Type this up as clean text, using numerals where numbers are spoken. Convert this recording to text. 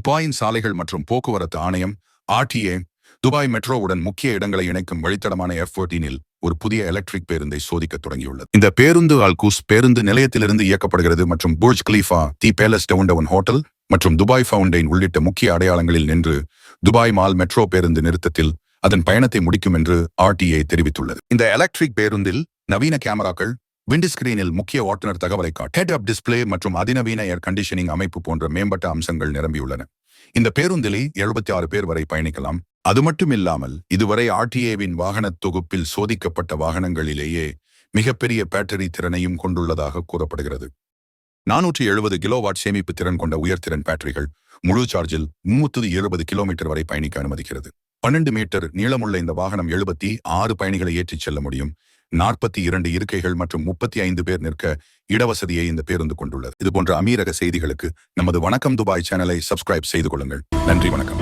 துபாயின் சாலைகள் மற்றும் போக்குவரத்து ஆணையம் RTA துபாய் மெட்ரோவுடன் முக்கிய இடங்களை இணைக்கும் வழித்தடமான F14இல் ஒரு புதிய எலக்ட்ரிக் பேருந்தை சோதிக்க தொடங்கியுள்ளது. இந்த பேருந்து அல்கூஸ் பேருந்து நிலையத்திலிருந்து இயக்கப்படுகிறது மற்றும் புர்ஜ் கலீஃபா, தி பேலஸ் டவுன்டவுன் ஹோட்டல் மற்றும் துபாய் ஃபவுண்டைன் உள்ளிட்ட முக்கிய அடையாளங்களில் நின்று துபாய் மால் மெட்ரோ பேருந்து நிறுத்தத்தில் அதன் பயணத்தை முடிக்கும் என்று RTA தெரிவித்துள்ளது. இந்த எலக்ட்ரிக் பேருந்தில் நவீன கேமராக்கள், விண்ட்ஸ்கிரீனில் முக்கிய ஓட்டுநர் தகவலை ஹெட் அப் டிஸ்பிளே மற்றும் அதிநவீன ஏர் கண்டிஷனிங் அமைப்பு போன்ற மேம்பட்ட அம்சங்கள் நிரம்பியுள்ளன. இந்த பேருந்தில் 76 பேர் வரை பயணிக்கலாம். அது மட்டுமில்லாமல் இதுவரை RTAவின் வாகன தொகுப்பில் சோதிக்கப்பட்ட வாகனங்களிலேயே மிகப்பெரிய பேட்டரி திறனையும் கொண்டுள்ளதாக கூறப்படுகிறது. 470 கிலோவாட் சேமிப்பு திறன் கொண்ட உயர்திறன் பேட்டரிகள் முழு சார்ஜில் 370 கிலோமீட்டர் வரை பயணிக்க அனுமதிக்கிறது. 12 மீட்டர் நீளமுள்ள இந்த வாகனம் 76 பயணிகளை ஏற்றிச் செல்ல முடியும். 42 இருக்கைகள் மற்றும் 35 பேர் நிற்க இடவசதியை இந்த பேருந்து கொண்டுள்ளது. இதுபோன்ற அமீரக செய்திகளுக்கு நமது வணக்கம் துபாய் சேனலை சப்ஸ்கிரைப் செய்து கொள்ளுங்கள். நன்றி, வணக்கம்.